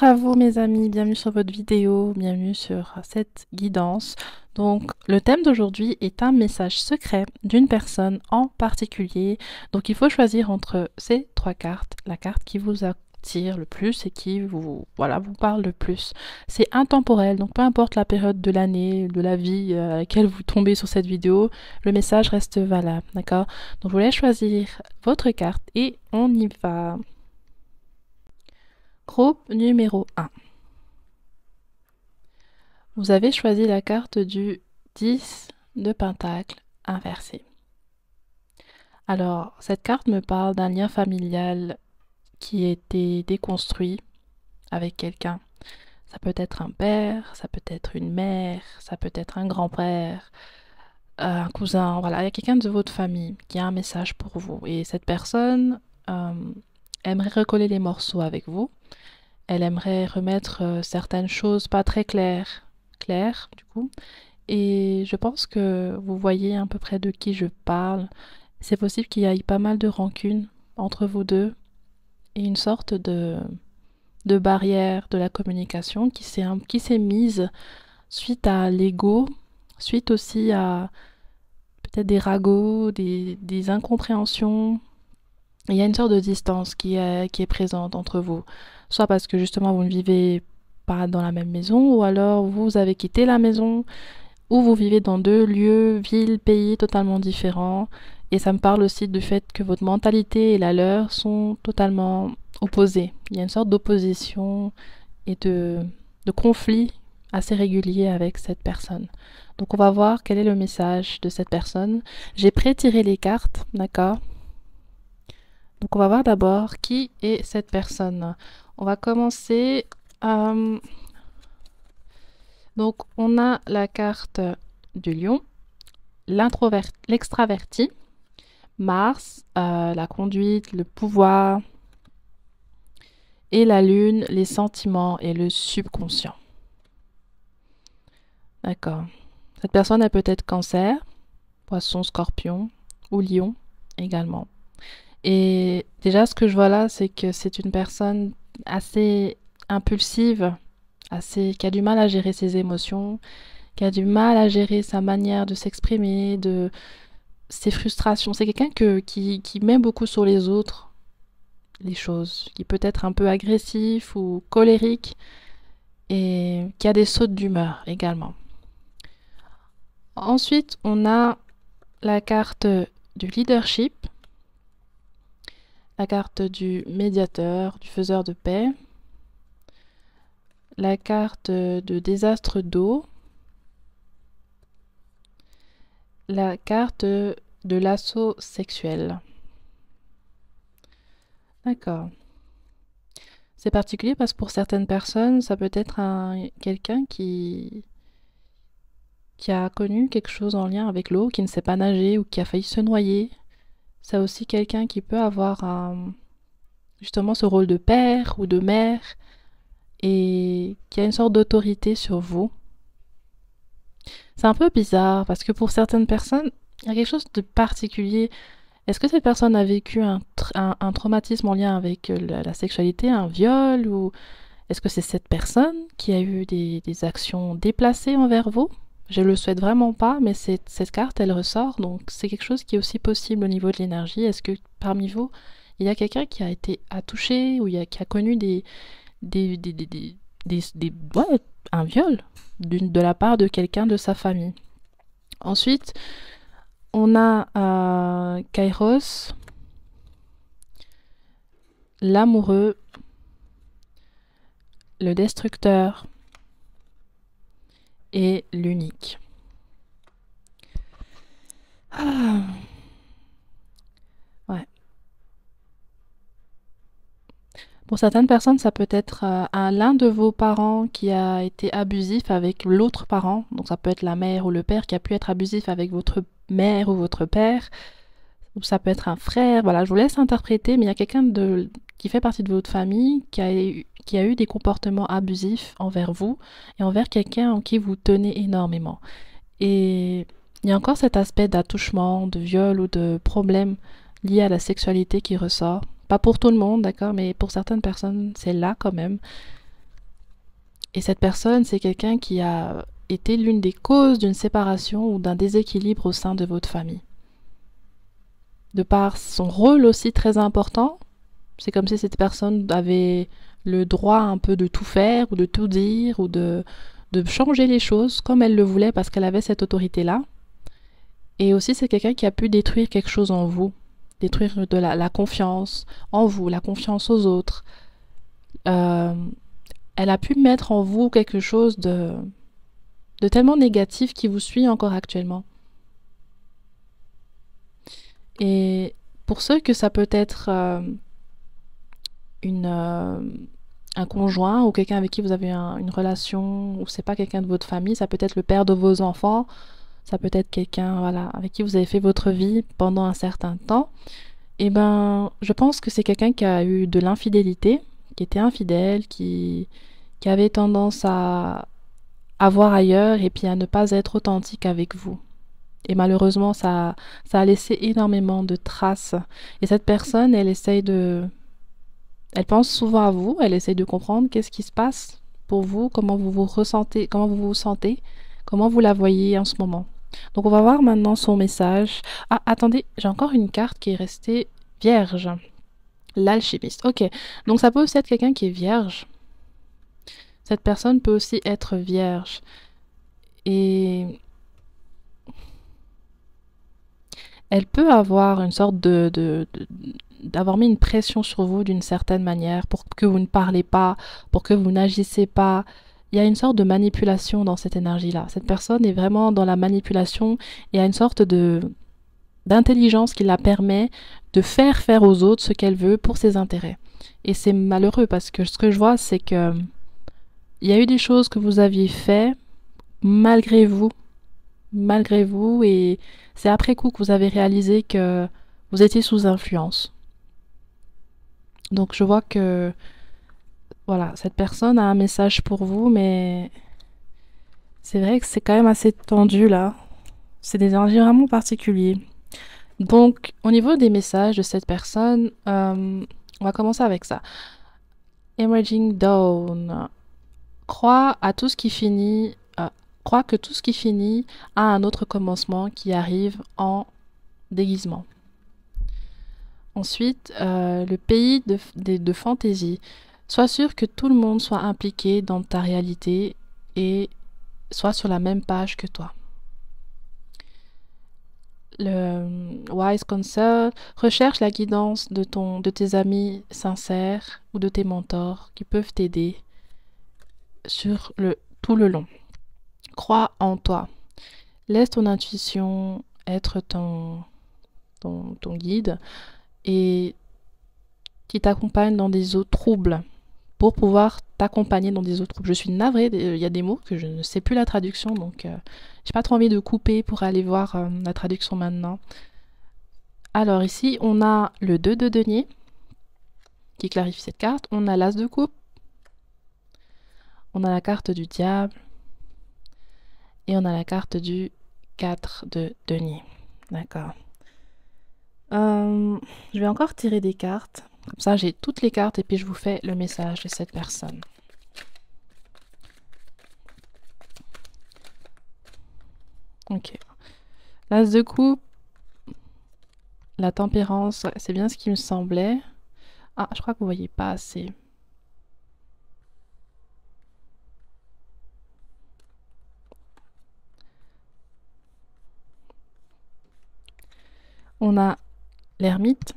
Bonjour à vous mes amis, bienvenue sur votre vidéo, bienvenue sur cette guidance. Donc le thème d'aujourd'hui est un message secret d'une personne en particulier. Donc il faut choisir entre ces trois cartes, la carte qui vous attire le plus et qui vous parle le plus. C'est intemporel, donc peu importe la période de l'année, de la vie à laquelle vous tombez sur cette vidéo, le message reste valable, d'accord? Donc je vous laisse choisir votre carte et on y va. Groupe numéro 1. Vous avez choisi la carte du 10 de Pentacle inversé. Alors, cette carte me parle d'un lien familial qui a été déconstruit avec quelqu'un. Ça peut être un père, ça peut être une mère, ça peut être un grand-père, un cousin. Voilà, il y a quelqu'un de votre famille qui a un message pour vous. Et cette personne aimerait recoller les morceaux avec vous. Elle aimerait remettre certaines choses pas très claires du coup. Et je pense que vous voyez à peu près de qui je parle. C'est possible qu'il y ait pas mal de rancune entre vous deux et une sorte de barrière de la communication qui s'est mise suite à l'ego, suite aussi à peut-être des ragots, des incompréhensions. Il y a une sorte de distance qui est présente entre vous. Soit parce que justement vous ne vivez pas dans la même maison, ou alors vous avez quitté la maison, ou vous vivez dans deux lieux, villes, pays totalement différents. Et ça me parle aussi du fait que votre mentalité et la leur sont totalement opposées. Il y a une sorte d'opposition et de conflit assez régulier avec cette personne. Donc on va voir quel est le message de cette personne. J'ai pré-tiré les cartes, d'accord? Donc on va voir d'abord qui est cette personne. On va commencer. Donc on a la carte du lion, l'extraverti, Mars, la conduite, le pouvoir, et la lune, les sentiments et le subconscient. D'accord. Cette personne a peut-être cancer, poisson, scorpion ou lion également. Et déjà, ce que je vois là, c'est que c'est une personne assez impulsive, qui a du mal à gérer ses émotions, qui a du mal à gérer sa manière de s'exprimer, de ses frustrations. C'est quelqu'un qui met beaucoup sur les autres les choses, qui peut être un peu agressif ou colérique et qui a des sautes d'humeur également. Ensuite, on a la carte du leadership, la carte du médiateur, du faiseur de paix, la carte de désastre d'eau, la carte de l'assaut sexuel. D'accord. C'est particulier parce que pour certaines personnes, ça peut être quelqu'un qui a connu quelque chose en lien avec l'eau, qui ne sait pas nager ou qui a failli se noyer. C'est aussi quelqu'un qui peut avoir justement ce rôle de père ou de mère et qui a une sorte d'autorité sur vous. C'est un peu bizarre parce que pour certaines personnes, il y a quelque chose de particulier. Est-ce que cette personne a vécu un traumatisme en lien avec la sexualité, un viol, ou est-ce que c'est cette personne qui a eu des actions déplacées envers vous? Je le souhaite vraiment pas, mais cette carte, elle ressort, donc c'est quelque chose qui est aussi possible au niveau de l'énergie. Est-ce que parmi vous, il y a quelqu'un qui a été touché ou qui a connu un viol de la part de quelqu'un de sa famille? Ensuite, on a Kairos, l'amoureux, le destructeur et l'unique. Ouais. Pour certaines personnes, ça peut être l'un de vos parents qui a été abusif avec l'autre parent. Donc ça peut être la mère ou le père qui a pu être abusif avec votre mère ou votre père. Ou ça peut être un frère. Voilà, je vous laisse interpréter, mais il y a quelqu'un qui fait partie de votre famille qui a eu des comportements abusifs envers vous et envers quelqu'un en qui vous tenez énormément. Et il y a encore cet aspect d'attouchement, de viol ou de problème lié à la sexualité qui ressort. Pas pour tout le monde, d'accord, mais pour certaines personnes, c'est là quand même. Et cette personne, c'est quelqu'un qui a été l'une des causes d'une séparation ou d'un déséquilibre au sein de votre famille. De par son rôle aussi très important, c'est comme si cette personne avait le droit un peu de tout faire ou de tout dire ou de changer les choses comme elle le voulait parce qu'elle avait cette autorité-là. Et aussi, c'est quelqu'un qui a pu détruire quelque chose en vous, détruire de la confiance en vous, la confiance aux autres. Euh, Elle a pu mettre en vous quelque chose de tellement négatif qui vous suit encore actuellement. Et pour ceux que ça peut être une, un conjoint ou quelqu'un avec qui vous avez une relation, ou c'est pas quelqu'un de votre famille, ça peut être le père de vos enfants, ça peut être quelqu'un voilà, avec qui vous avez fait votre vie pendant un certain temps, et ben je pense que c'est quelqu'un qui a eu de l'infidélité, qui était infidèle, qui avait tendance à voir ailleurs et puis à ne pas être authentique avec vous. Et malheureusement, ça a laissé énormément de traces. Et cette personne, elle pense souvent à vous, elle essaye de comprendre qu'est-ce qui se passe pour vous, comment vous vous ressentez, comment vous vous sentez, comment vous la voyez en ce moment. Donc on va voir maintenant son message. Ah, attendez, j'ai encore une carte qui est restée vierge. L'alchimiste. Ok, donc ça peut aussi être quelqu'un qui est vierge. Cette personne peut aussi être vierge. Et elle peut avoir une sorte d'avoir mis une pression sur vous d'une certaine manière pour que vous ne parlez pas, pour que vous n'agissez pas. Il y a une sorte de manipulation dans cette énergie-là. Cette personne est vraiment dans la manipulation et a une sorte de d'intelligence qui la permet de faire aux autres ce qu'elle veut pour ses intérêts. Et c'est malheureux parce que ce que je vois, c'est que il y a eu des choses que vous aviez fait malgré vous, et c'est après coup que vous avez réalisé que vous étiez sous influence. Donc je vois que voilà, cette personne a un message pour vous, mais c'est vrai que c'est quand même assez tendu là. C'est des énergies vraiment particuliers. Donc au niveau des messages de cette personne, on va commencer avec ça. Emerging Dawn. Crois à tout ce qui finit. Crois que tout ce qui finit a un autre commencement qui arrive en déguisement. Ensuite, le pays de fantaisie. Sois sûr que tout le monde soit impliqué dans ta réalité et soit sur la même page que toi. Le Wise Counsel recherche la guidance de tes amis sincères ou de tes mentors qui peuvent t'aider sur tout le long. Crois en toi. Laisse ton intuition être ton guide et qui t'accompagne dans des eaux troubles pour pouvoir t'accompagner dans des eaux troubles. Je suis navrée, il y a des mots que je ne sais plus la traduction, donc j'ai pas trop envie de couper pour aller voir la traduction maintenant. Alors ici, on a le 2 de denier qui clarifie cette carte. On a l'as de coupe. On a la carte du diable. Et on a la carte du 4 de denier. D'accord. Je vais encore tirer des cartes. Comme ça, j'ai toutes les cartes et puis je vous fais le message de cette personne. Ok. L'as de coupe. La tempérance, c'est bien ce qui me semblait. Ah, je crois que vous voyez pas assez. On a l'ermite.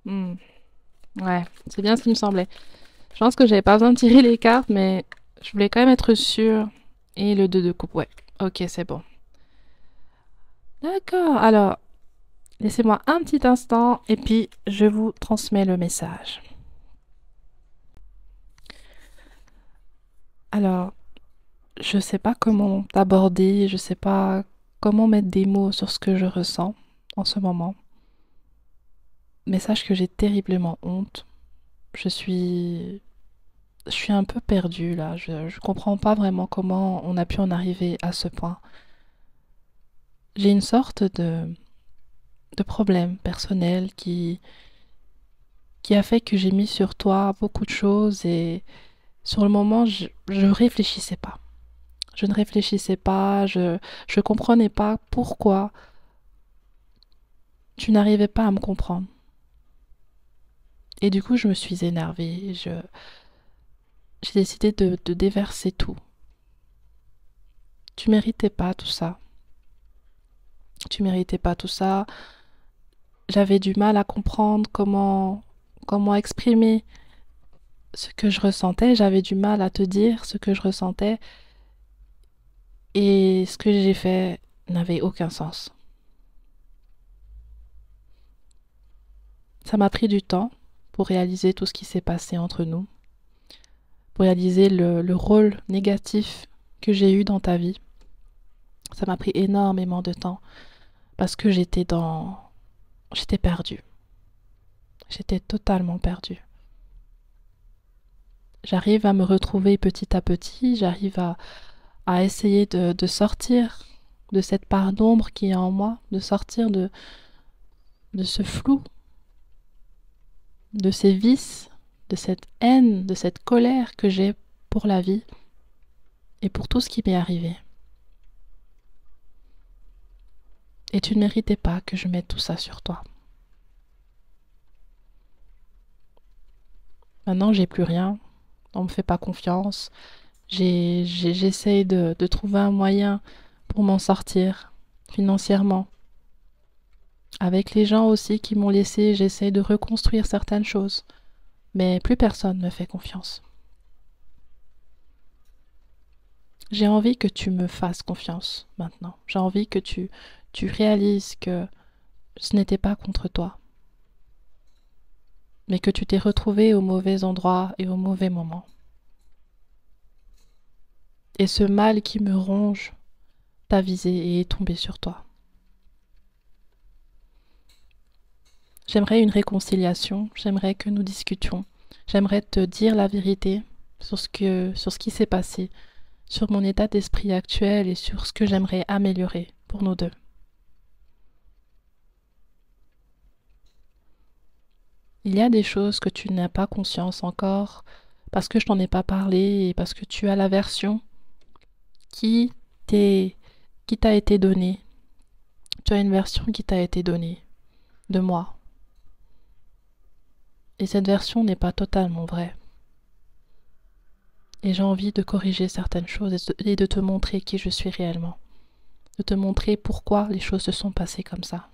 Ouais, c'est bien ce qui me semblait. Je pense que j'avais pas besoin de tirer les cartes, mais je voulais quand même être sûre. Et le 2 de coupe, ouais. Ok, c'est bon. D'accord, alors, laissez-moi un petit instant et puis je vous transmets le message. Alors, je sais pas comment t'aborder, je sais pas comment mettre des mots sur ce que je ressens en ce moment. Mais sache que j'ai terriblement honte. Je suis un peu perdue là. Je comprends pas vraiment comment on a pu en arriver à ce point. J'ai une sorte de problème personnel qui a fait que j'ai mis sur toi beaucoup de choses et Sur le moment, je réfléchissais pas. Je ne réfléchissais pas, je comprenais pas pourquoi tu n'arrivais pas à me comprendre. Et du coup, je me suis énervée. J'ai décidé de déverser tout. Tu méritais pas tout ça. Tu méritais pas tout ça. J'avais du mal à comprendre comment exprimer ce que je ressentais. J'avais du mal à te dire ce que je ressentais. Et ce que j'ai fait n'avait aucun sens. Ça m'a pris du temps pour réaliser tout ce qui s'est passé entre nous, pour réaliser le rôle négatif que j'ai eu dans ta vie. Ça m'a pris énormément de temps parce que j'étais perdue. J'étais totalement perdue. J'arrive à me retrouver petit à petit, j'arrive à essayer de sortir de cette part d'ombre qui est en moi, de sortir de ce flou, de ces vices, de cette haine, de cette colère que j'ai pour la vie et pour tout ce qui m'est arrivé. Et tu ne méritais pas que je mette tout ça sur toi. Maintenant, j'ai plus rien, on me fait pas confiance. J'essaye de trouver un moyen pour m'en sortir financièrement. Avec les gens aussi qui m'ont laissé, j'essaye de reconstruire certaines choses. Mais plus personne ne me fait confiance. J'ai envie que tu me fasses confiance maintenant. J'ai envie que tu réalises que ce n'était pas contre toi, mais que tu t'es retrouvé au mauvais endroit et au mauvais moment. Et ce mal qui me ronge t'a visé et est tombé sur toi. J'aimerais une réconciliation, j'aimerais que nous discutions, j'aimerais te dire la vérité sur ce qui s'est passé, sur mon état d'esprit actuel et sur ce que j'aimerais améliorer pour nous deux. Il y a des choses que tu n'as pas conscience encore parce que je t'en ai pas parlé et parce que tu as la version qui t'est qui t'a été donnée. Tu as une version qui t'a été donnée de moi. Et cette version n'est pas totalement vraie. Et j'ai envie de corriger certaines choses et de te montrer qui je suis réellement. De te montrer pourquoi les choses se sont passées comme ça.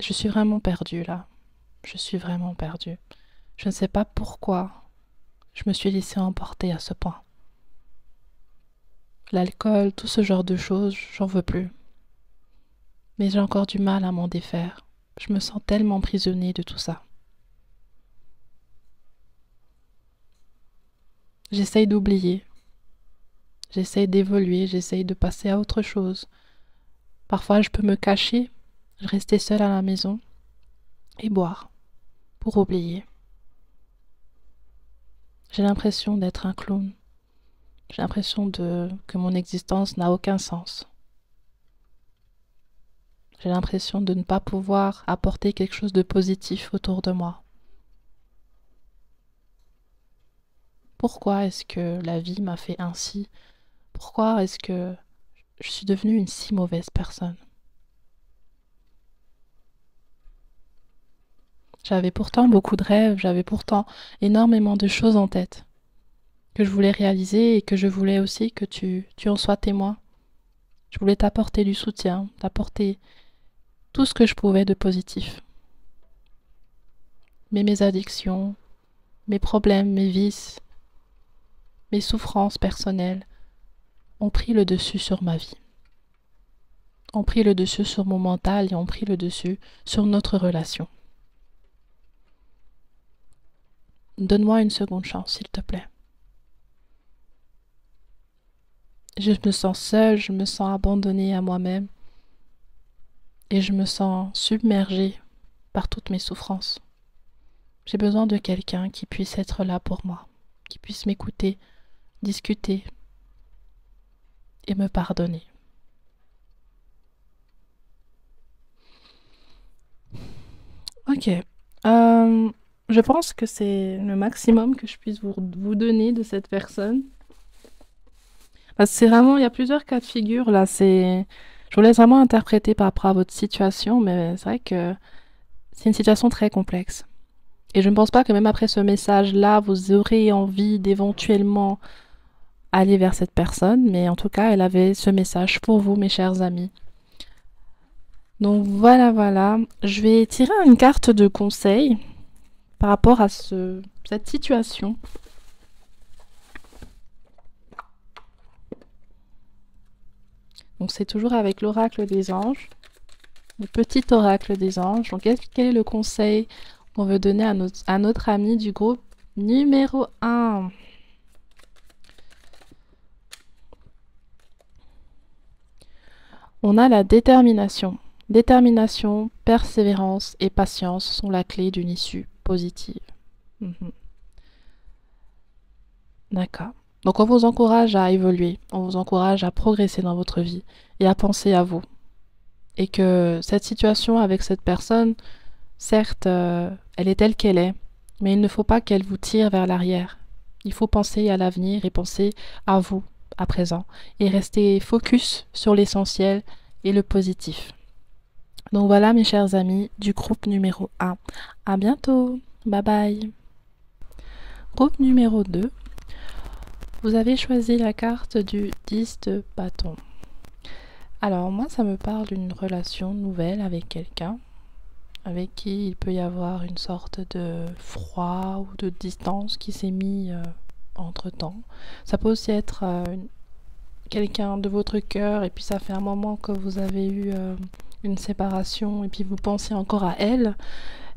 Je suis vraiment perdue là. Je suis vraiment perdue. Je ne sais pas pourquoi je me suis laissée emporter à ce point. L'alcool, tout ce genre de choses, j'en veux plus. Mais j'ai encore du mal à m'en défaire. Je me sens tellement prisonnier de tout ça. J'essaye d'oublier. J'essaye d'évoluer, j'essaye de passer à autre chose. Parfois, je peux me cacher, rester seule à la maison et boire pour oublier. J'ai l'impression d'être un clown. J'ai l'impression que mon existence n'a aucun sens. J'ai l'impression de ne pas pouvoir apporter quelque chose de positif autour de moi. Pourquoi est-ce que la vie m'a fait ainsi? Pourquoi est-ce que je suis devenue une si mauvaise personne? J'avais pourtant beaucoup de rêves, j'avais pourtant énormément de choses en tête que je voulais réaliser et que je voulais aussi que tu en sois témoin. Je voulais t'apporter du soutien, t'apporter tout ce que je pouvais de positif. Mais mes addictions, mes problèmes, mes vices, mes souffrances personnelles ont pris le dessus sur ma vie, ont pris le dessus sur mon mental et ont pris le dessus sur notre relation. Donne-moi une seconde chance, s'il te plaît. Je me sens seule, je me sens abandonnée à moi-même et je me sens submergée par toutes mes souffrances. J'ai besoin de quelqu'un qui puisse être là pour moi, qui puisse m'écouter, discuter et me pardonner. Ok, Euh, je pense que c'est le maximum que je puisse vous donner de cette personne. Parce que c'est vraiment, il y a plusieurs cas de figure là. Je vous laisse vraiment interpréter par rapport à votre situation, mais c'est vrai que c'est une situation très complexe. Et je ne pense pas que même après ce message-là, vous aurez envie d'éventuellement aller vers cette personne, mais en tout cas, elle avait ce message pour vous, mes chers amis. Donc voilà, voilà. Je vais tirer une carte de conseil par rapport à cette situation. Donc c'est toujours avec l'oracle des anges, le petit oracle des anges. Donc quel est le conseil qu'on veut donner à notre ami du groupe numéro 1? On a la détermination. Détermination, persévérance et patience sont la clé d'une issue positive. D'accord. Donc on vous encourage à évoluer, on vous encourage à progresser dans votre vie et à penser à vous. Et que cette situation avec cette personne, certes, elle est telle qu'elle est, mais il ne faut pas qu'elle vous tire vers l'arrière. Il faut penser à l'avenir et penser à vous à présent et rester focus sur l'essentiel et le positif. Donc voilà mes chers amis du groupe numéro 1. À bientôt. Bye bye. Groupe numéro 2. Vous avez choisi la carte du 10 de bâton. Alors moi ça me parle d'une relation nouvelle avec quelqu'un avec qui il peut y avoir une sorte de froid ou de distance qui s'est mis entre temps. Ça peut aussi être quelqu'un de votre cœur et puis ça fait un moment que vous avez eu une séparation et puis vous pensez encore à elle.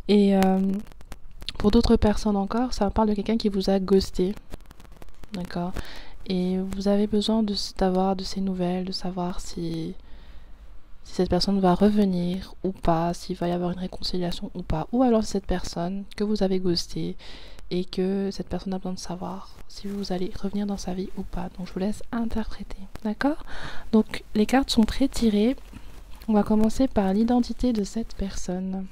Et pour d'autres personnes encore, ça parle de quelqu'un qui vous a ghosté. D'accord. Et vous avez besoin d'avoir de ces nouvelles, de savoir si cette personne va revenir ou pas, s'il va y avoir une réconciliation ou pas. Ou alors cette personne que vous avez ghostée et que cette personne a besoin de savoir si vous allez revenir dans sa vie ou pas. Donc je vous laisse interpréter. D'accord? Donc les cartes sont pré-tirées. On va commencer par l'identité de cette personne.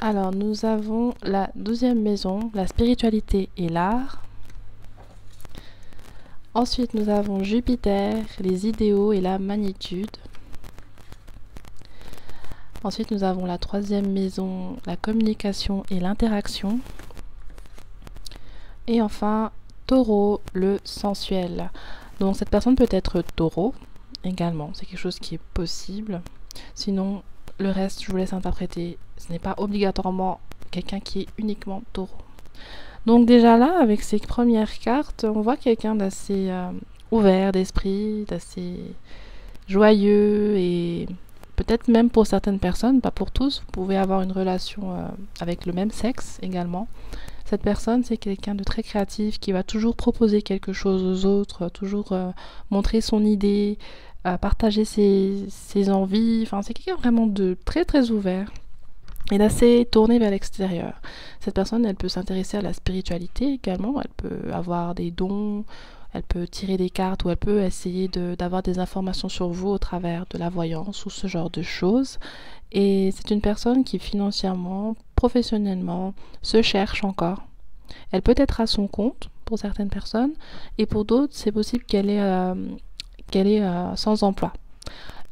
Alors, nous avons la 12e maison, la spiritualité et l'art. Ensuite, nous avons Jupiter, les idéaux et la magnitude. Ensuite, nous avons la 3e maison, la communication et l'interaction. Et enfin, Taureau, le sensuel. Donc, cette personne peut être Taureau également. C'est quelque chose qui est possible. Sinon, le reste, je vous laisse interpréter. Ce n'est pas obligatoirement quelqu'un qui est uniquement Taureau. Donc déjà là, avec ces premières cartes, on voit quelqu'un d'assez ouvert d'esprit, d'assez joyeux et peut-être même pour certaines personnes, pas pour tous, vous pouvez avoir une relation avec le même sexe également. Cette personne, c'est quelqu'un de très créatif qui va toujours proposer quelque chose aux autres, toujours montrer son idée, partager ses envies. Enfin, c'est quelqu'un vraiment de très très ouvert et d'assez tourné vers l'extérieur. Cette personne, elle peut s'intéresser à la spiritualité également, elle peut avoir des dons, elle peut tirer des cartes ou elle peut essayer d'avoir des informations sur vous au travers de la voyance ou ce genre de choses. Et c'est une personne qui financièrement, professionnellement, se cherche encore. Elle peut être à son compte pour certaines personnes et pour d'autres, c'est possible qu'elle est sans emploi.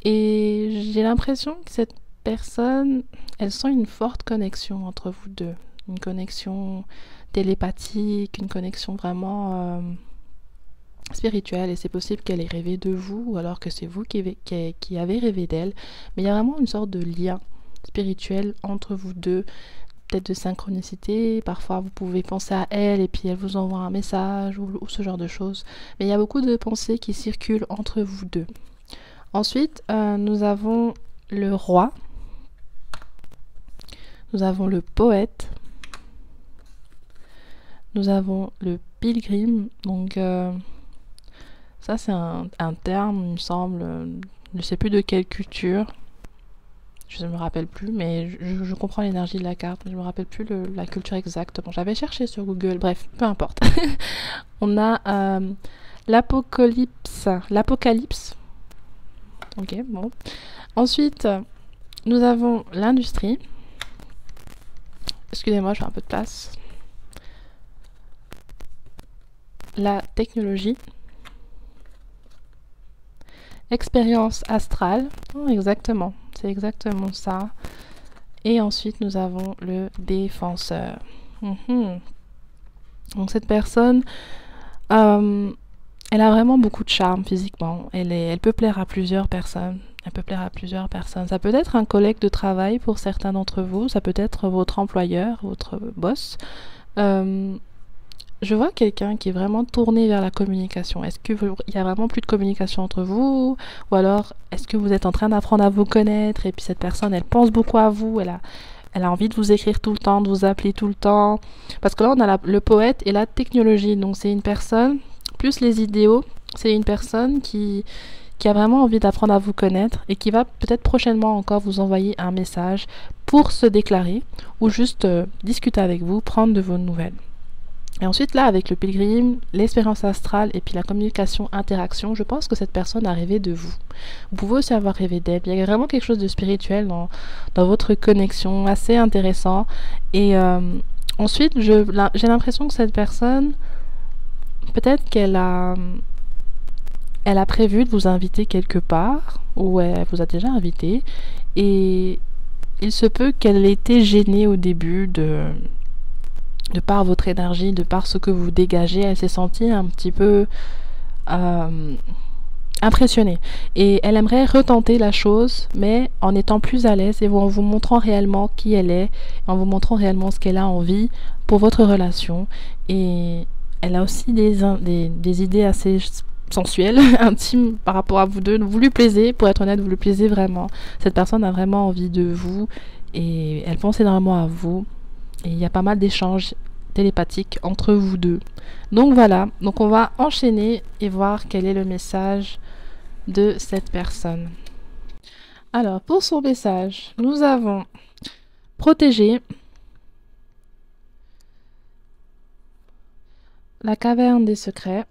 Et j'ai l'impression que cette personne, elle sent une forte connexion entre vous deux. Une connexion télépathique, une connexion vraiment spirituelle. Et c'est possible qu'elle ait rêvé de vous, ou alors que c'est vous qui avez rêvé d'elle. Mais il y a vraiment une sorte de lien spirituel entre vous deux. Peut-être de synchronicité. Parfois, vous pouvez penser à elle et puis elle vous envoie un message ou ce genre de choses. Mais il y a beaucoup de pensées qui circulent entre vous deux. Ensuite, nous avons le roi. Nous avons le poète. Nous avons le pilgrim. Donc, ça, c'est un terme, il me semble. Je ne sais plus de quelle culture. Je ne me rappelle plus, mais je comprends l'énergie de la carte, mais je ne me rappelle plus la culture exacte. Bon, j'avais cherché sur Google, bref, peu importe. On a l'apocalypse. L'apocalypse. Ok, bon. Ensuite, nous avons l'industrie. Excusez-moi, je fais un peu de place. La technologie. Expérience astrale. Oh, exactement, c'est exactement ça. Et ensuite, nous avons le défenseur. Donc cette personne, elle a vraiment beaucoup de charme physiquement. Elle peut plaire à plusieurs personnes. Elle peut plaire à plusieurs personnes. Ça peut être un collègue de travail pour certains d'entre vous. Ça peut être votre employeur, votre boss. Je vois quelqu'un qui est vraiment tourné vers la communication. Est-ce qu'il y a vraiment plus de communication entre vous? Ou alors, est-ce que vous êtes en train d'apprendre à vous connaître et puis cette personne, elle pense beaucoup à vous, elle a envie de vous écrire tout le temps, de vous appeler tout le temps. Parce que là, on a le poète et la technologie. Donc, c'est une personne, plus les idéaux, c'est une personne qui a vraiment envie d'apprendre à vous connaître et qui va peut-être prochainement encore vous envoyer un message pour se déclarer ou juste discuter avec vous, prendre de vos nouvelles. Et ensuite, là, avec le pilgrim, l'expérience astrale et puis la communication interaction, je pense que cette personne a rêvé de vous. Vous pouvez aussi avoir rêvé d'elle. Il y a vraiment quelque chose de spirituel dans votre connexion, assez intéressant. Et ensuite, j'ai l'impression que cette personne, peut-être elle a prévu de vous inviter quelque part, ou elle vous a déjà invité, et il se peut qu'elle ait été gênée au début de par votre énergie, de par ce que vous dégagez, elle s'est sentie un petit peu impressionnée. Et elle aimerait retenter la chose, mais en étant plus à l'aise et en vous montrant réellement qui elle est, en vous montrant réellement ce qu'elle a envie pour votre relation. Et elle a aussi des idées assez sensuelles, intimes par rapport à vous deux. Vous lui plaisez, pour être honnête, vous lui plaisez vraiment. Cette personne a vraiment envie de vous et elle pense énormément à vous. Et il y a pas mal d'échanges télépathiques entre vous deux. Donc voilà, donc on va enchaîner et voir quel est le message de cette personne. Alors, pour son message, nous avons protégé, la caverne des secrets,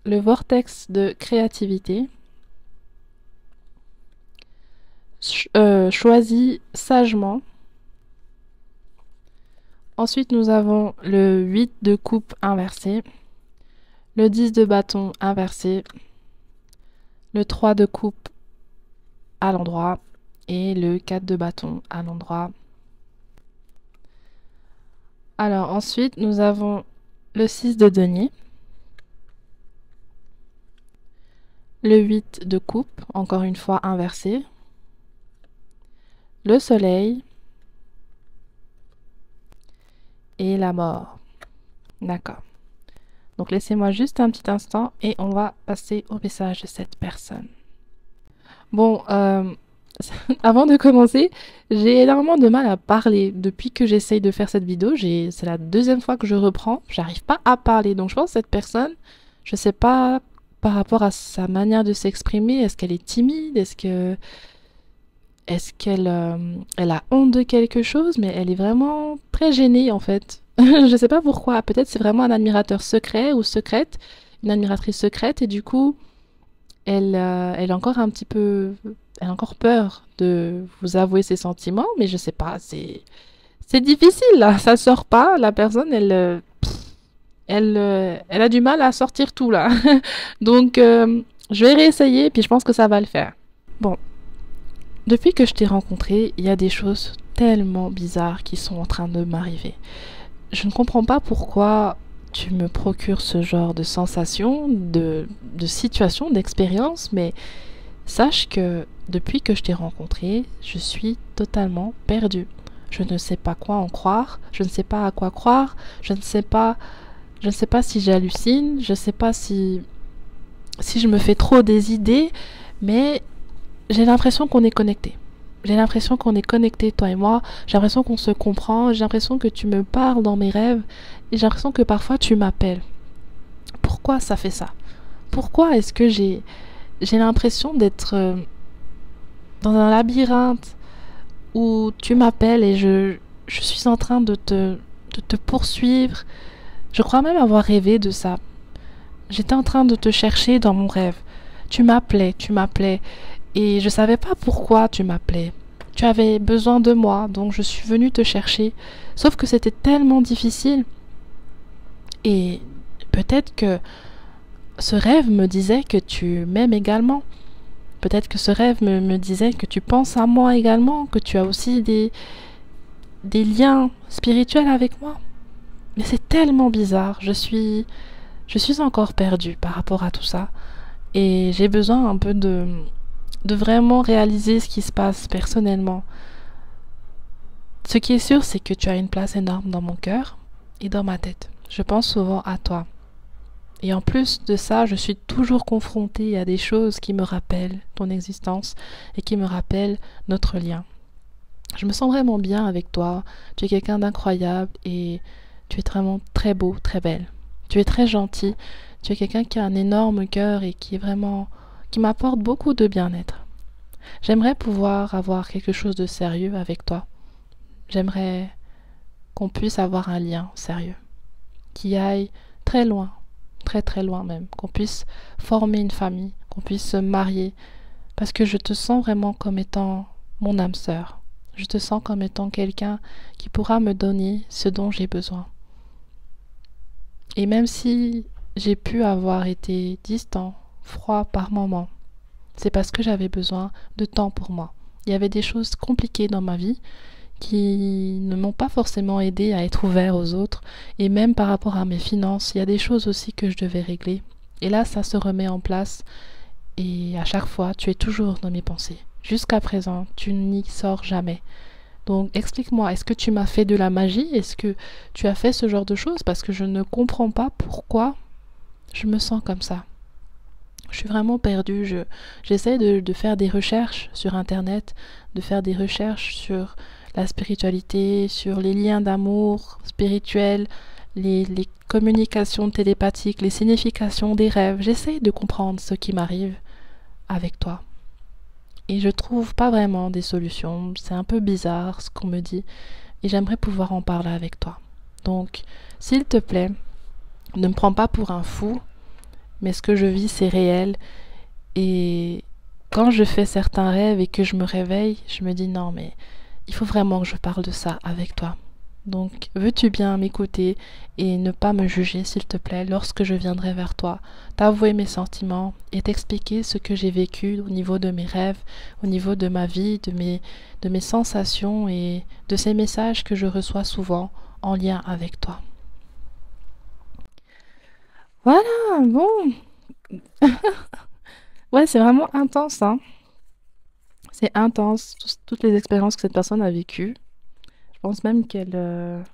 le vortex de créativité, choisi sagement. Ensuite, nous avons le 8 de coupe inversé, le 10 de bâton inversé, le 3 de coupe à l'endroit et le 4 de bâton à l'endroit. Alors ensuite, nous avons le 6 de denier, le 8 de coupe, encore une fois inversé, le soleil, et la mort. D'accord. Donc laissez-moi juste un petit instant et on va passer au message de cette personne. Bon, avant de commencer, j'ai énormément de mal à parler. Depuis que j'essaye de faire cette vidéo, c'est la deuxième fois que je reprends. J'arrive pas à parler. Donc je pense que cette personne, je sais pas par rapport à sa manière de s'exprimer, est-ce qu'elle est timide, est-ce qu'elle elle a honte de quelque chose, mais elle est vraiment très gênée en fait. Je sais pas pourquoi. Peut-être c'est vraiment un admirateur secret ou secrète, une admiratrice secrète, et du coup, elle a encore un petit peu, elle a encore peur de vous avouer ses sentiments, mais je sais pas. C'est difficile là, ça sort pas. La personne, elle a du mal à sortir tout là. Donc, je vais réessayer, puis je pense que ça va le faire. Bon. Depuis que je t'ai rencontré, il y a des choses tellement bizarres qui sont en train de m'arriver. Je ne comprends pas pourquoi tu me procures ce genre de sensations, de situations, d'expériences, mais sache que depuis que je t'ai rencontré, je suis totalement perdue. Je ne sais pas quoi en croire, je ne sais pas à quoi croire, je ne sais pas si j'hallucine, je ne sais pas si je me fais trop des idées, mais j'ai l'impression qu'on est connectés. J'ai l'impression qu'on est connectés, toi et moi. J'ai l'impression qu'on se comprend. J'ai l'impression que tu me parles dans mes rêves. Et j'ai l'impression que parfois tu m'appelles. Pourquoi ça fait ça? Pourquoi est-ce que j'ai l'impression d'être dans un labyrinthe où tu m'appelles et je suis en train de te poursuivre? Je crois même avoir rêvé de ça. J'étais en train de te chercher dans mon rêve. Tu m'appelais. Et je savais pas pourquoi tu m'appelais. Tu avais besoin de moi, donc je suis venue te chercher. Sauf que c'était tellement difficile. Et peut-être que ce rêve me disait que tu m'aimes également. Peut-être que ce rêve me disait que tu penses à moi également, que tu as aussi des liens spirituels avec moi. Mais c'est tellement bizarre. Je suis encore perdue par rapport à tout ça. Et j'ai besoin un peu de vraiment réaliser ce qui se passe personnellement. Ce qui est sûr, c'est que tu as une place énorme dans mon cœur et dans ma tête. Je pense souvent à toi. Et en plus de ça, je suis toujours confrontée à des choses qui me rappellent ton existence et qui me rappellent notre lien. Je me sens vraiment bien avec toi. Tu es quelqu'un d'incroyable et tu es vraiment très beau, très belle. Tu es très gentil. Tu es quelqu'un qui a un énorme cœur et qui m'apporte beaucoup de bien-être. J'aimerais pouvoir avoir quelque chose de sérieux avec toi. J'aimerais qu'on puisse avoir un lien sérieux, qui aille très loin, très très loin même, qu'on puisse former une famille, qu'on puisse se marier, parce que je te sens vraiment comme étant mon âme sœur. Je te sens comme étant quelqu'un qui pourra me donner ce dont j'ai besoin. Et même si j'ai pu avoir été distant, froid par moments, c'est parce que j'avais besoin de temps pour moi. Il y avait des choses compliquées dans ma vie qui ne m'ont pas forcément aidé à être ouvert aux autres. Et même par rapport à mes finances, il y a des choses aussi que je devais régler. Et là, ça se remet en place. Et à chaque fois, tu es toujours dans mes pensées. Jusqu'à présent, tu n'y sors jamais. Donc explique-moi, est-ce que tu m'as fait de la magie? Est-ce que tu as fait ce genre de choses? Parce que je ne comprends pas pourquoi je me sens comme ça. Je suis vraiment perdue. J'essaie de faire des recherches sur Internet, de faire des recherches sur la spiritualité, sur les liens d'amour spirituel, les communications télépathiques, les significations des rêves. J'essaie de comprendre ce qui m'arrive avec toi. Et je trouve pas vraiment des solutions. C'est un peu bizarre ce qu'on me dit. Et j'aimerais pouvoir en parler avec toi. Donc, s'il te plaît, ne me prends pas pour un fou, mais ce que je vis, c'est réel. Et quand je fais certains rêves et que je me réveille, je me dis non, mais il faut vraiment que je parle de ça avec toi. Donc, veux-tu bien m'écouter et ne pas me juger, s'il te plaît, lorsque je viendrai vers toi, t'avouer mes sentiments et t'expliquer ce que j'ai vécu au niveau de mes rêves, au niveau de ma vie, de mes sensations et de ces messages que je reçois souvent en lien avec toi. Voilà, bon. Ouais, c'est vraiment intense, hein. C'est intense, toutes les expériences que cette personne a vécues. Je pense même qu'elle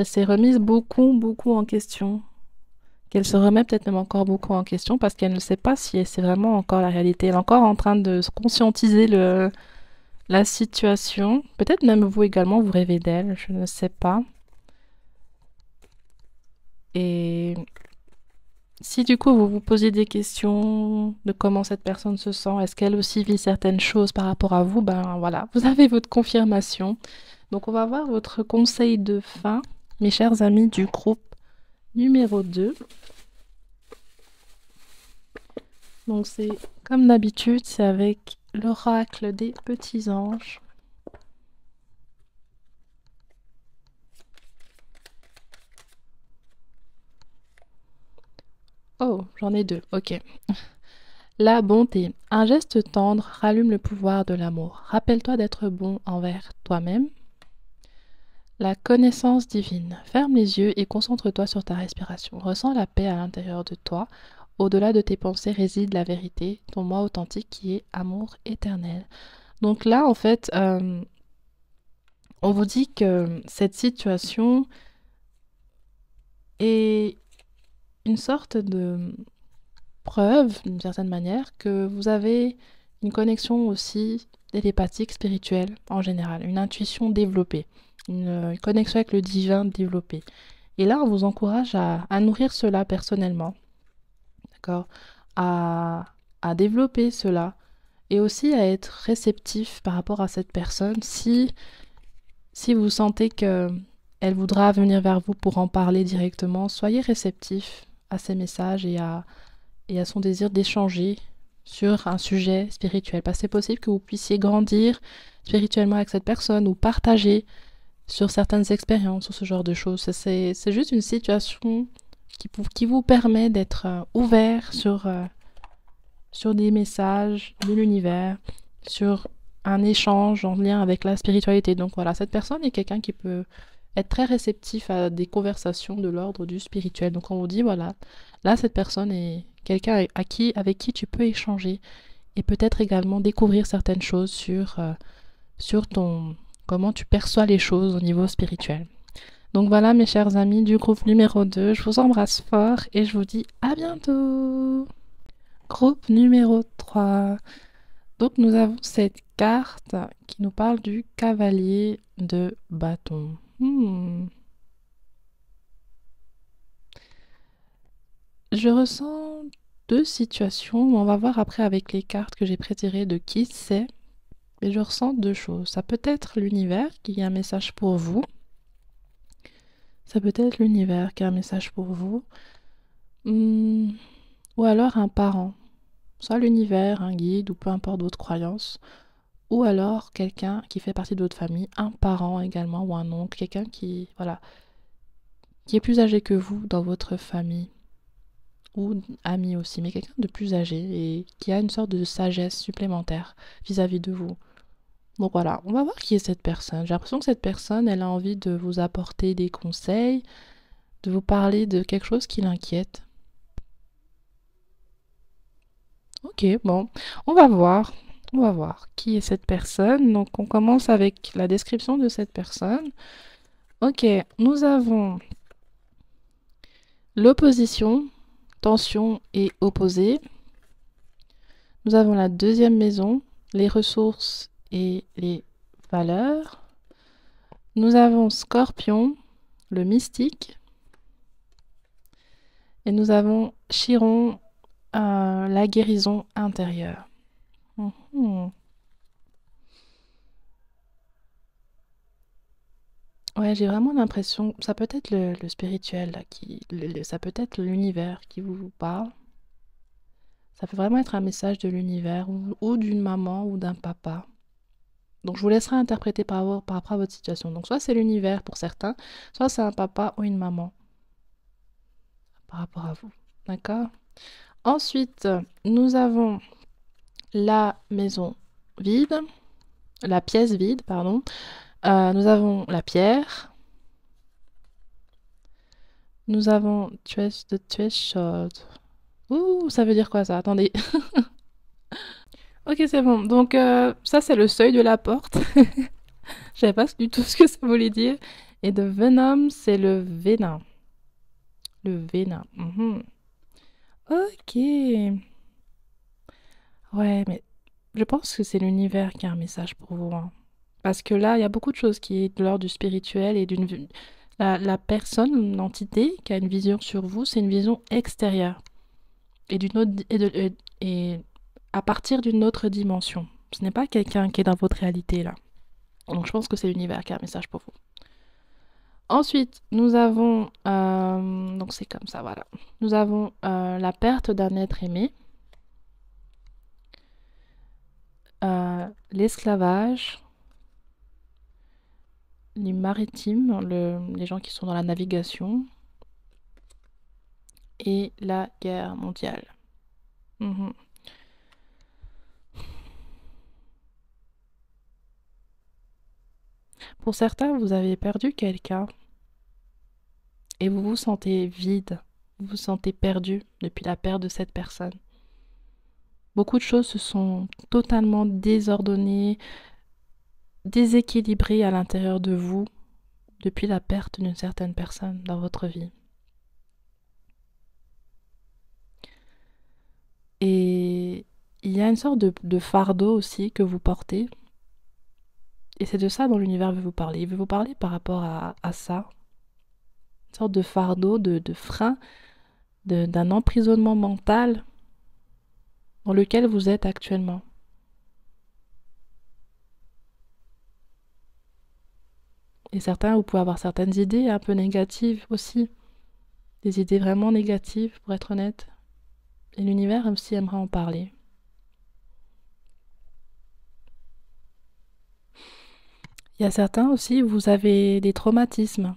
s'est remise beaucoup, beaucoup en question. Qu'elle se remet peut-être même encore beaucoup en question parce qu'elle ne sait pas si c'est vraiment encore la réalité. Elle est encore en train de se conscientiser la situation. Peut-être même vous également, vous rêvez d'elle, je ne sais pas. Et si du coup vous vous posez des questions de comment cette personne se sent, est-ce qu'elle aussi vit certaines choses par rapport à vous, ben voilà, vous avez votre confirmation. Donc on va voir votre conseil de fin, mes chers amis du groupe numéro 2. Donc c'est comme d'habitude, c'est avec l'oracle des petits anges. Oh, j'en ai deux, ok. La bonté. Un geste tendre rallume le pouvoir de l'amour. Rappelle-toi d'être bon envers toi-même. La connaissance divine. Ferme les yeux et concentre-toi sur ta respiration. Ressens la paix à l'intérieur de toi. Au-delà de tes pensées réside la vérité, ton moi authentique qui est amour éternel. Donc là, en fait, on vous dit que cette situation est une sorte de preuve, d'une certaine manière, que vous avez une connexion aussi télépathique, spirituelle en général, une intuition développée, une connexion avec le divin développée. Et là, on vous encourage à nourrir cela personnellement, d'accord, à, à développer cela et aussi à être réceptif par rapport à cette personne si vous sentez que elle voudra venir vers vous pour en parler directement, soyez réceptif à ses messages et à son désir d'échanger sur un sujet spirituel. Parce que c'est possible que vous puissiez grandir spirituellement avec cette personne ou partager sur certaines expériences ou ce genre de choses. C'est juste une situation qui vous permet d'être ouvert sur des messages de l'univers, sur un échange en lien avec la spiritualité. Donc voilà, cette personne est quelqu'un qui peut être très réceptif à des conversations de l'ordre du spirituel. Donc on vous dit, voilà, là, cette personne est quelqu'un avec qui tu peux échanger et peut-être également découvrir certaines choses sur comment tu perçois les choses au niveau spirituel. Donc voilà mes chers amis du groupe numéro 2, je vous embrasse fort et je vous dis à bientôt. Groupe numéro 3. Donc nous avons cette carte qui nous parle du cavalier de bâton. Je ressens deux situations. On va voir après avec les cartes que j'ai prétirées de qui c'est. Mais je ressens deux choses. Ça peut être l'univers qui a un message pour vous. Ça peut être l'univers qui a un message pour vous. Ou alors un parent. Soit l'univers, un guide ou peu importe votre croyance. Ou alors quelqu'un qui fait partie de votre famille, un parent également ou un oncle, quelqu'un qui est plus âgé que vous dans votre famille ou ami aussi, mais quelqu'un de plus âgé et qui a une sorte de sagesse supplémentaire vis-à-vis de vous. Donc voilà, on va voir qui est cette personne. J'ai l'impression que cette personne, elle a envie de vous apporter des conseils, de vous parler de quelque chose qui l'inquiète. Ok, bon, on va voir. On va voir qui est cette personne. Donc on commence avec la description de cette personne. Ok, nous avons l'opposition, tension et opposé. Nous avons la deuxième maison, les ressources et les valeurs. Nous avons Scorpion, le mystique. Et nous avons Chiron, la guérison intérieure. Ouais, j'ai vraiment l'impression, ça peut être le spirituel, là, ça peut être l'univers qui vous parle. Ça peut vraiment être un message de l'univers ou d'une maman ou d'un papa. Donc je vous laisserai interpréter par rapport à votre situation. Donc soit c'est l'univers pour certains, soit c'est un papa ou une maman par rapport à vous. D'accord? Ensuite, nous avons la maison vide, la pièce vide, pardon. Nous avons la pierre. Nous avons the threshold. Ouh, ça veut dire quoi ça? Attendez. Ok, c'est bon. Donc ça, c'est le seuil de la porte. Je savais pas du tout ce que ça voulait dire. Et de venom, c'est le venin. Le venin. Ok. Ouais, mais je pense que c'est l'univers qui a un message pour vous, hein. Parce que là, il y a beaucoup de choses qui est de l'ordre du spirituel et la personne, l'entité qui a une vision sur vous, c'est une vision extérieure et d'une autre et à partir d'une autre dimension. Ce n'est pas quelqu'un qui est dans votre réalité là. Donc je pense que c'est l'univers qui a un message pour vous. Ensuite, nous avons donc c'est comme ça, voilà. Nous avons la perte d'un être aimé, l'esclavage, les maritimes, les gens qui sont dans la navigation et la guerre mondiale. Pour certains, vous avez perdu quelqu'un et vous vous sentez vide, vous vous sentez perdu depuis la perte de cette personne. Beaucoup de choses se sont totalement désordonnées, déséquilibrées à l'intérieur de vous depuis la perte d'une certaine personne dans votre vie. Et il y a une sorte de fardeau aussi que vous portez. Et c'est de ça dont l'univers veut vous parler. Il veut vous parler par rapport à ça. Une sorte de fardeau, de frein, d'un emprisonnement mental dans lequel vous êtes actuellement. Et certains, vous pouvez avoir certaines idées un peu négatives aussi. Des idées vraiment négatives, pour être honnête. Et l'univers aussi aimerait en parler. Il y a certains aussi, vous avez des traumatismes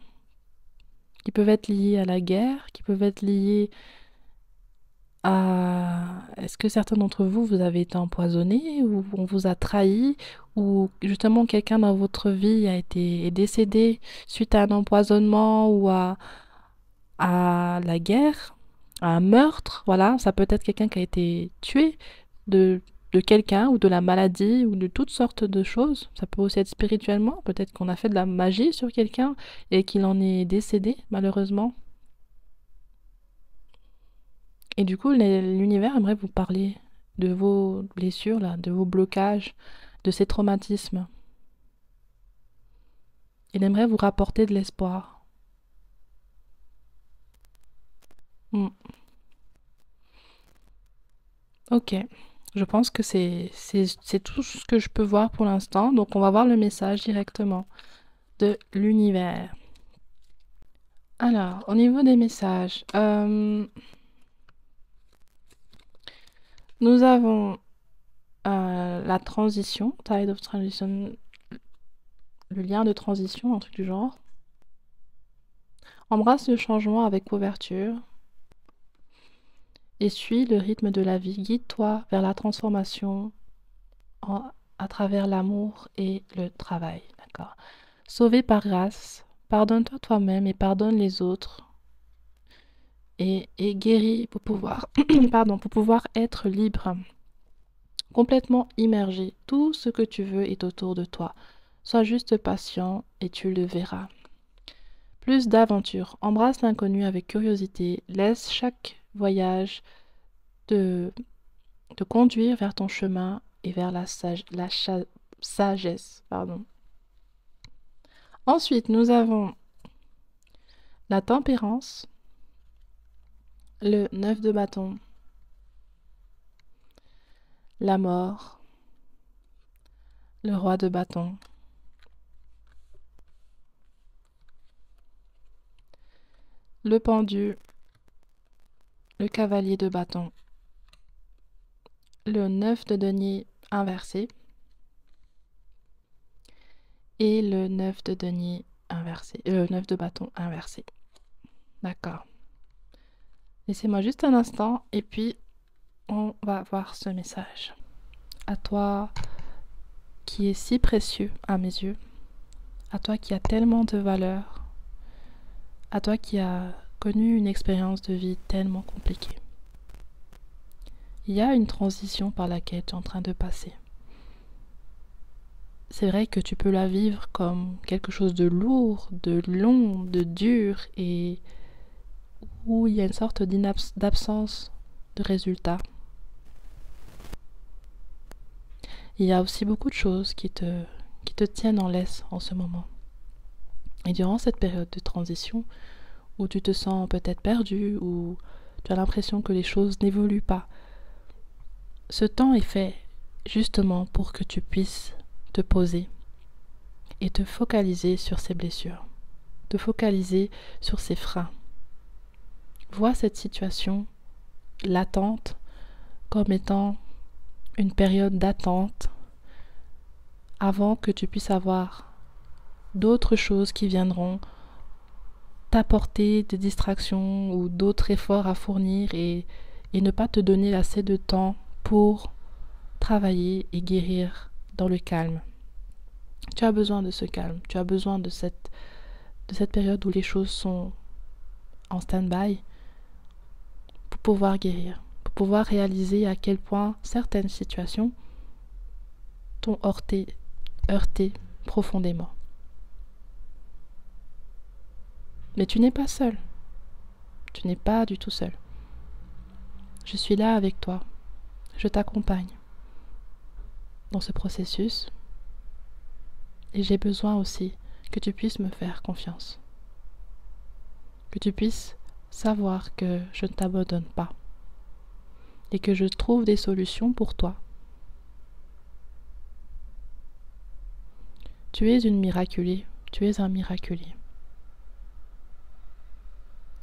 qui peuvent être liés à la guerre, qui peuvent être liés à... Est-ce que certains d'entre vous, vous avez été empoisonnés ou on vous a trahi ou justement quelqu'un dans votre vie est décédé suite à un empoisonnement ou à la guerre, à un meurtre, voilà, ça peut être quelqu'un qui a été tué de, de quelqu'un ou de la maladie ou de toutes sortes de choses. Ça peut aussi être spirituellement, peut-être qu'on a fait de la magie sur quelqu'un et qu'il en est décédé malheureusement. Et du coup, l'univers aimerait vous parler de vos blessures, là, de vos blocages, de ces traumatismes. Il aimerait vous rapporter de l'espoir. Hmm. Ok, je pense que c'est tout ce que je peux voir pour l'instant. Donc, on va voir le message directement de l'univers. Alors, au niveau des messages, nous avons la transition, Tide of Transition, le lien de transition, un truc du genre. Embrasse le changement avec ouverture et suis le rythme de la vie. Guide-toi vers la transformation à travers l'amour et le travail. D'accord. Sauvé par grâce, pardonne-toi toi-même et pardonne les autres. Et guéris pour pouvoir, pardon, pour pouvoir être libre, complètement immergé. Tout ce que tu veux est autour de toi. Sois juste patient et tu le verras. Plus d'aventure. Embrasse l'inconnu avec curiosité. Laisse chaque voyage te, te conduire vers ton chemin et vers sagesse. Pardon. Ensuite, nous avons la tempérance, le 9 de bâton, la mort, le roi de bâton, le pendu, le cavalier de bâton, le 9 de denier inversé et le 9 de denier inversé, le 9 de bâton inversé. D'accord. Laissez-moi juste un instant et puis on va voir ce message. À toi qui est si précieux à mes yeux, à toi qui a tellement de valeur, à toi qui a connu une expérience de vie tellement compliquée. Il y a une transition par laquelle tu es en train de passer. C'est vrai que tu peux la vivre comme quelque chose de lourd, de long, de dur et où il y a une sorte d'absence de résultat. Il y a aussi beaucoup de choses qui te tiennent en laisse en ce moment. Et durant cette période de transition, où tu te sens peut-être perdu, où tu as l'impression que les choses n'évoluent pas, ce temps est fait justement pour que tu puisses te poser et te focaliser sur ces blessures, te focaliser sur ces freins. Vois cette situation latente comme étant une période d'attente avant que tu puisses avoir d'autres choses qui viendront t'apporter des distractions ou d'autres efforts à fournir et ne pas te donner assez de temps pour travailler et guérir dans le calme. Tu as besoin de ce calme, tu as besoin de cette période où les choses sont en stand-by pour pouvoir guérir, pour pouvoir réaliser à quel point certaines situations t'ont heurté profondément. Mais tu n'es pas seul. Tu n'es pas du tout seul. Je suis là avec toi. Je t'accompagne dans ce processus. Et j'ai besoin aussi que tu puisses me faire confiance. Que tu puisses savoir que je ne t'abandonne pas. Et que je trouve des solutions pour toi. Tu es une miraculée. Tu es un miraculé.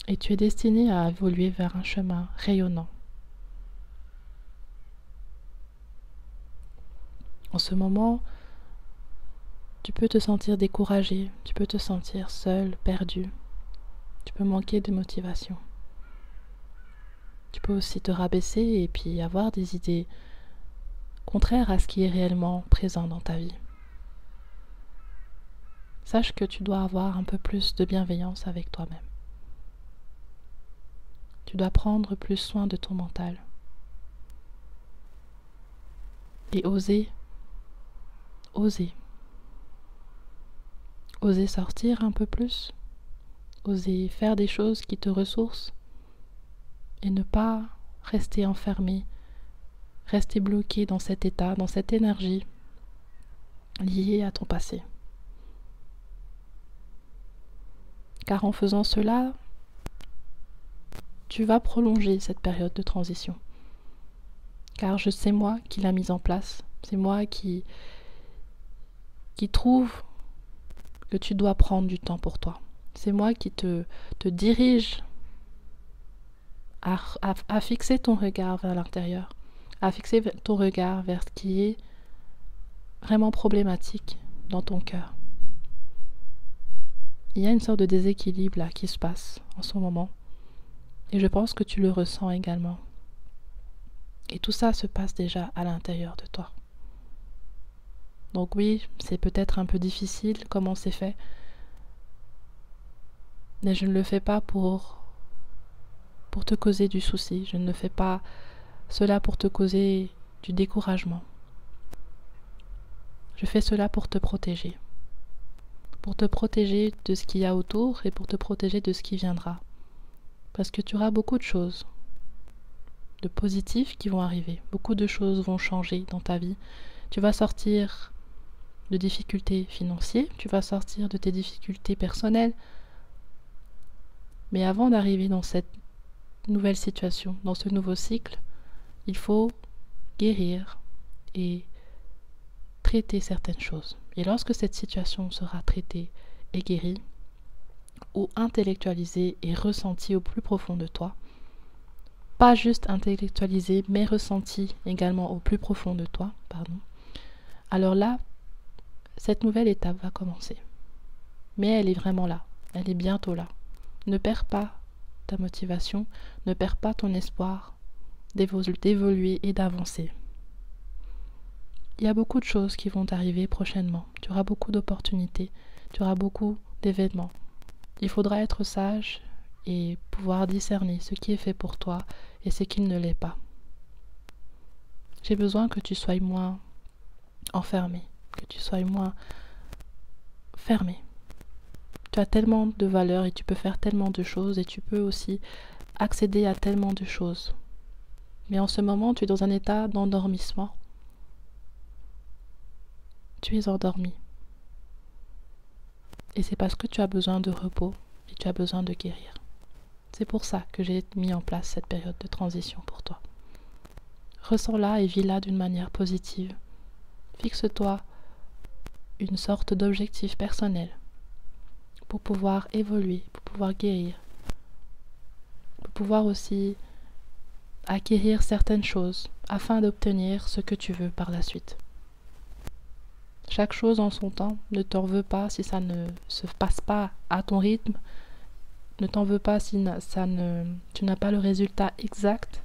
Et tu es destiné à évoluer vers un chemin rayonnant. En ce moment, Tu peux te sentir découragé, tu peux te sentir seul, perdu, tu peux manquer de motivation. Tu peux aussi te rabaisser et puis avoir des idées contraires à ce qui est réellement présent dans ta vie. Sache que tu dois avoir un peu plus de bienveillance avec toi-même. Tu dois prendre plus soin de ton mental. Et oser sortir un peu plus, oser faire des choses qui te ressourcent et ne pas rester enfermé, rester bloqué dans cet état, dans cette énergie liée à ton passé. Car en faisant cela, tu vas prolonger cette période de transition. Car c'est moi qui l'ai mise en place, c'est moi qui trouve que tu dois prendre du temps pour toi. C'est moi qui te dirige à fixer ton regard vers l'intérieur, à fixer ton regard vers ce qui est vraiment problématique dans ton cœur. Il y a une sorte de déséquilibre là qui se passe en ce moment et je pense que tu le ressens également. Et tout ça se passe déjà à l'intérieur de toi. Donc oui, c'est peut-être un peu difficile comment c'est fait, mais je ne le fais pas pour te causer du souci. Je ne fais pas cela pour te causer du découragement. Je fais cela pour te protéger de ce qu'il y a autour et pour te protéger de ce qui viendra. Parce que tu auras beaucoup de choses de positifs qui vont arriver. Beaucoup de choses vont changer dans ta vie. Tu vas sortir de difficultés financières, tu vas sortir de tes difficultés personnelles. Mais avant d'arriver dans cette nouvelle situation, dans ce nouveau cycle, il faut guérir et traiter certaines choses. Et lorsque cette situation sera traitée et guérie, ou intellectualisée et ressentie au plus profond de toi, pas juste intellectualisée, mais ressentie également au plus profond de toi, alors là, cette nouvelle étape va commencer. Mais elle est vraiment là, elle est bientôt là. Ne perds pas ta motivation, ne perds pas ton espoir d'évoluer et d'avancer. Il y a beaucoup de choses qui vont arriver prochainement. Tu auras beaucoup d'opportunités, tu auras beaucoup d'événements. Il faudra être sage et pouvoir discerner ce qui est fait pour toi et ce qui ne l'est pas. J'ai besoin que tu sois moins enfermé, que tu sois moins fermé. Tu as tellement de valeur et tu peux faire tellement de choses et tu peux aussi accéder à tellement de choses. Mais en ce moment, tu es dans un état d'endormissement. Tu es endormi. Et c'est parce que tu as besoin de repos et tu as besoin de guérir. C'est pour ça que j'ai mis en place cette période de transition pour toi. Ressens-la et vis-la d'une manière positive. Fixe-toi une sorte d'objectif personnel pour pouvoir évoluer, pour pouvoir guérir, pour pouvoir aussi acquérir certaines choses afin d'obtenir ce que tu veux par la suite. Chaque chose en son temps, ne t'en veux pas si ça ne se passe pas à ton rythme, ne t'en veux pas si tu n'as pas le résultat exact,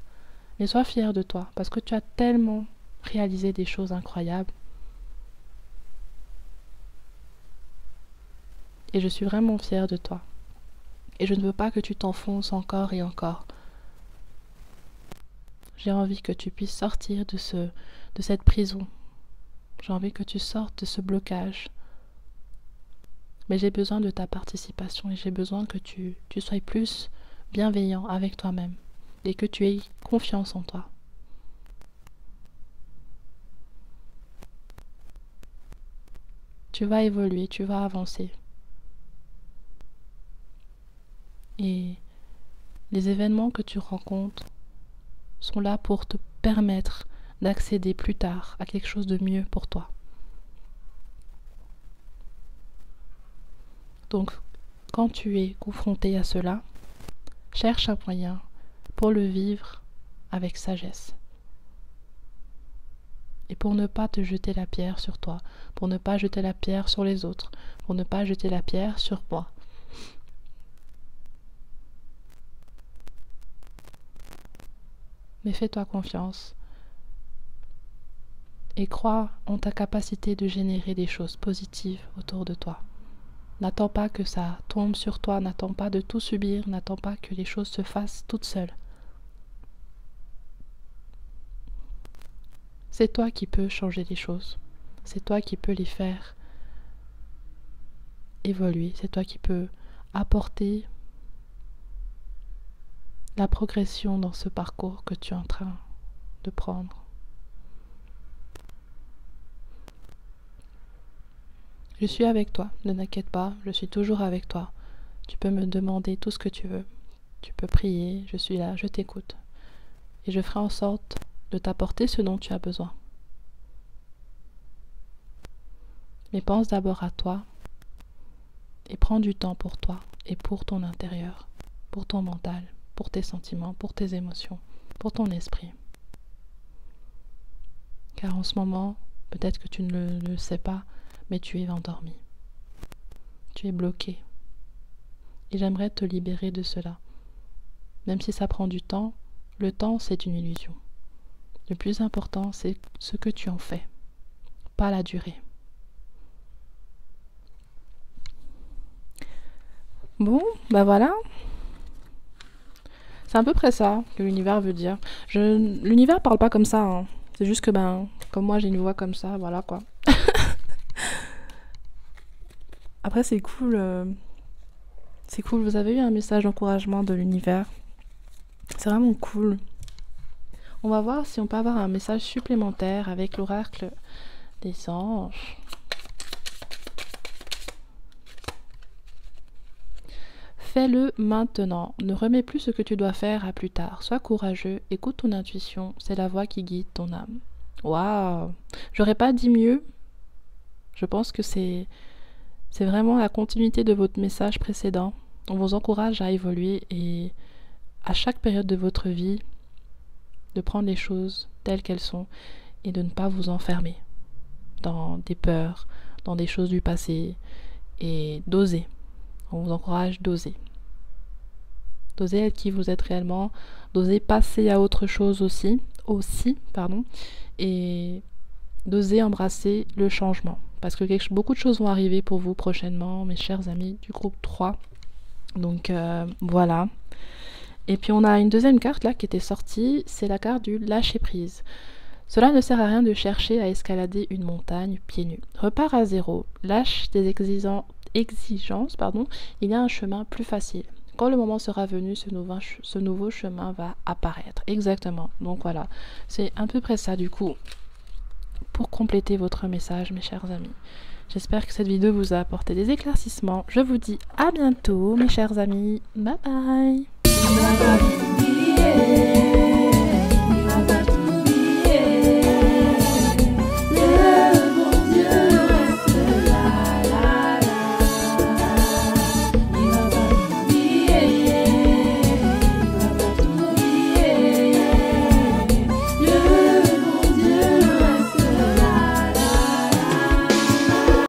mais sois fier de toi parce que tu as tellement réalisé des choses incroyables. Et je suis vraiment fière de toi. Et je ne veux pas que tu t'enfonces encore et encore. J'ai envie que tu puisses sortir de cette prison. J'ai envie que tu sortes de ce blocage. Mais j'ai besoin de ta participation et j'ai besoin que tu sois plus bienveillant avec toi-même et que tu aies confiance en toi. Tu vas évoluer, tu vas avancer. Et les événements que tu rencontres sont là pour te permettre d'accéder plus tard à quelque chose de mieux pour toi. Donc, quand tu es confronté à cela, cherche un moyen pour le vivre avec sagesse. Et pour ne pas te jeter la pierre sur toi, pour ne pas jeter la pierre sur les autres, pour ne pas jeter la pierre sur moi. Mais fais-toi confiance et crois en ta capacité de générer des choses positives autour de toi. N'attends pas que ça tombe sur toi, n'attends pas de tout subir, n'attends pas que les choses se fassent toutes seules. C'est toi qui peux changer les choses, c'est toi qui peux les faire évoluer, c'est toi qui peux apporter la progression dans ce parcours que tu es en train de prendre. Je suis avec toi, ne t'inquiète pas, je suis toujours avec toi. Tu peux me demander tout ce que tu veux. Tu peux prier, je suis là, je t'écoute. Et je ferai en sorte de t'apporter ce dont tu as besoin. Mais pense d'abord à toi et prends du temps pour toi et pour ton intérieur, pour ton mental, pour tes sentiments, pour tes émotions, pour ton esprit. Car en ce moment, peut-être que tu ne le sais pas, mais tu es endormi. Tu es bloqué. Et j'aimerais te libérer de cela. Même si ça prend du temps, le temps c'est une illusion. Le plus important c'est ce que tu en fais, pas la durée. Bon, bah voilà. C'est à peu près ça que l'univers veut dire. L'univers parle pas comme ça, hein. C'est juste que comme moi j'ai une voix comme ça, voilà quoi. Après c'est cool, vous avez eu un message d'encouragement de l'univers. C'est vraiment cool. On va voir si on peut avoir un message supplémentaire avec l'oracle des anges. Fais-le maintenant, ne remets plus ce que tu dois faire à plus tard. Sois courageux, écoute ton intuition, c'est la voix qui guide ton âme. Waouh! J'aurais pas dit mieux. Je pense que c'est vraiment la continuité de votre message précédent. On vous encourage à évoluer et à chaque période de votre vie, de prendre les choses telles qu'elles sont et de ne pas vous enfermer dans des peurs, dans des choses du passé et d'oser. On vous encourage d'oser. D'oser être qui vous êtes réellement, d'oser passer à autre chose aussi, et d'oser embrasser le changement. Parce que beaucoup de choses vont arriver pour vous prochainement, mes chers amis du groupe 3. Donc voilà. Et puis on a une deuxième carte là qui était sortie, c'est la carte du lâcher prise. Cela ne sert à rien de chercher à escalader une montagne pieds nus. Repars à zéro, lâche tes exigences, il y a un chemin plus facile. Quand le moment sera venu, ce nouveau chemin va apparaître. Exactement. Donc voilà, c'est à peu près ça du coup. Pour compléter votre message, mes chers amis. J'espère que cette vidéo vous a apporté des éclaircissements. Je vous dis à bientôt, mes chers amis. Bye bye.